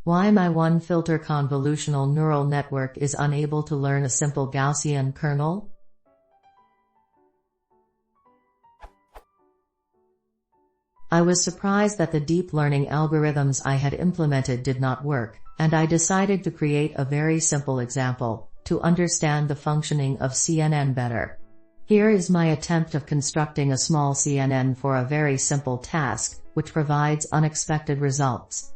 Why my one-filter convolutional neural network is unable to learn a simple Gaussian kernel? I was surprised that the deep learning algorithms I had implemented did not work, and I decided to create a very simple example, to understand the functioning of CNN better. Here is my attempt of constructing a small CNN for a very simple task, which provides unexpected results.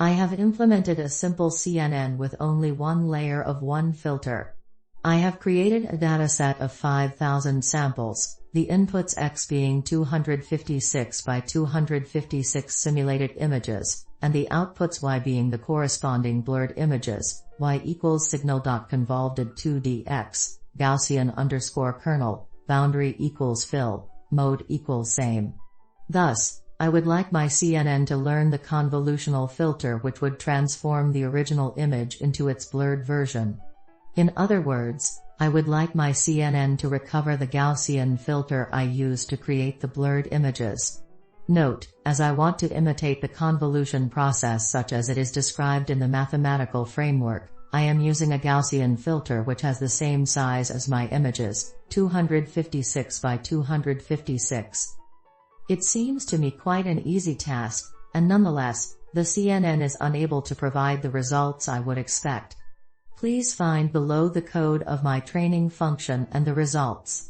I have implemented a simple CNN with only one layer of one filter. I have created a dataset of 5,000 samples, the inputs X being 256 by 256 simulated images, and the outputs Y being the corresponding blurred images, Y equals signal.convolved 2dx, Gaussian underscore kernel, boundary equals fill, mode equals same. Thus, I would like my CNN to learn the convolutional filter which would transform the original image into its blurred version. In other words, I would like my CNN to recover the Gaussian filter I used to create the blurred images. Note, as I want to imitate the convolution process such as it is described in the mathematical framework, I am using a Gaussian filter which has the same size as my images, 256 by 256. It seems to me quite an easy task, and nonetheless, the CNN is unable to provide the results I would expect. Please find below the code of my training function and the results.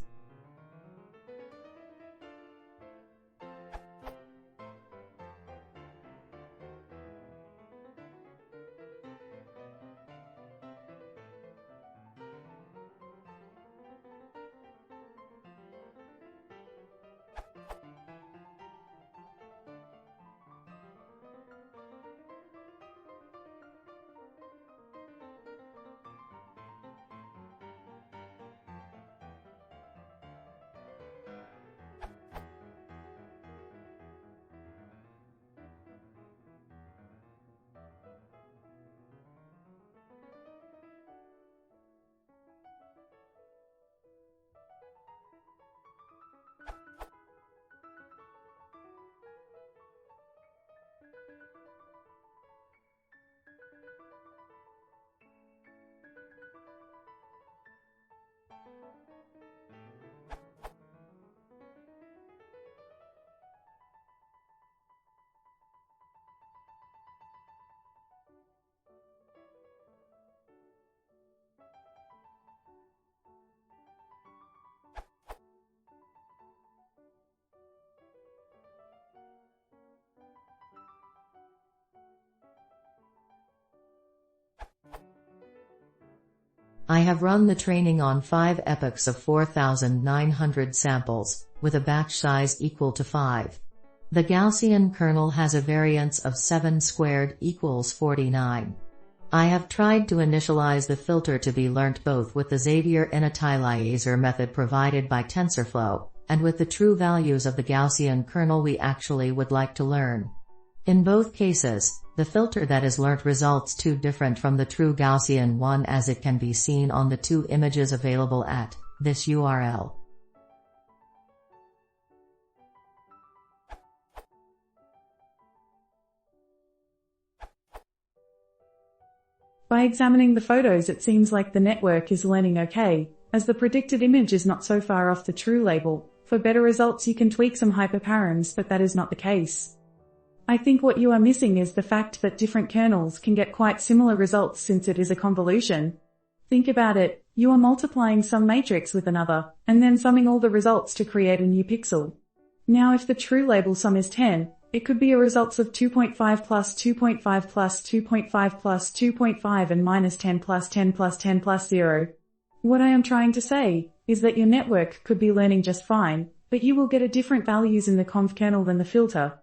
I have run the training on 5 epochs of 4,900 samples, with a batch size equal to 5. The Gaussian kernel has a variance of 7 squared equals 49. I have tried to initialize the filter to be learnt both with the Xavier initializer method provided by TensorFlow, and with the true values of the Gaussian kernel we actually would like to learn. In both cases, the filter that is learnt results too different from the true Gaussian one, as it can be seen on the 2 images available at this URL. By examining the photos, it seems like the network is learning okay, as the predicted image is not so far off the true label. For better results you can tweak some hyperparams, but that is not the case. I think what you are missing is the fact that different kernels can get quite similar results since it is a convolution. Think about it, you are multiplying some matrix with another, and then summing all the results to create a new pixel. Now if the true label sum is 10, it could be a results of 2.5 plus 2.5 plus 2.5 plus 2.5 and minus 10 plus 10 plus 10 plus 0. What I am trying to say is that your network could be learning just fine, but you will get a different values in the conv kernel than the filter.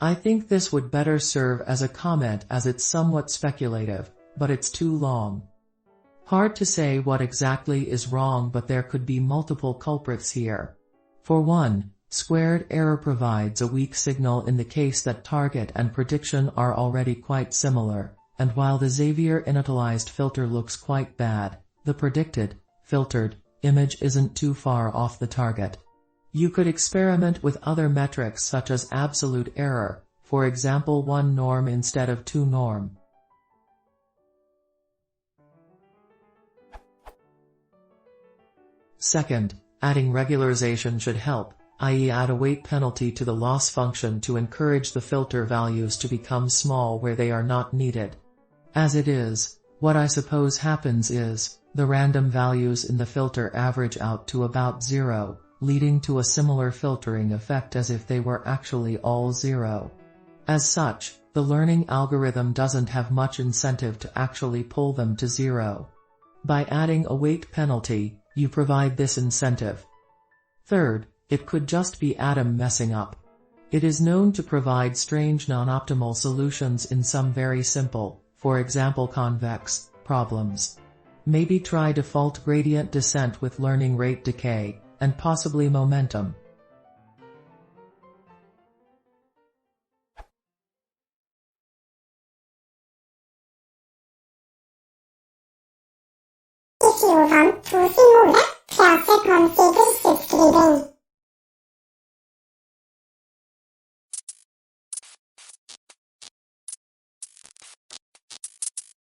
I think this would better serve as a comment as it's somewhat speculative, but it's too long. Hard to say what exactly is wrong, but there could be multiple culprits here. For one, squared error provides a weak signal in the case that target and prediction are already quite similar, and while the Xavier initialized filter looks quite bad, the predicted, filtered, image isn't too far off the target. You could experiment with other metrics such as absolute error, for example 1 norm instead of 2 norm. Second, adding regularization should help, i.e. add a weight penalty to the loss function to encourage the filter values to become small where they are not needed. As it is, what I suppose happens is, the random values in the filter average out to about 0, leading to a similar filtering effect as if they were actually all 0. As such, the learning algorithm doesn't have much incentive to actually pull them to 0. By adding a weight penalty, you provide this incentive. Third, it could just be Atom messing up. It is known to provide strange non-optimal solutions in some very simple, for example convex, problems. Maybe try default gradient descent with learning rate decay, and possibly momentum. If you want to simulate classical physics screening,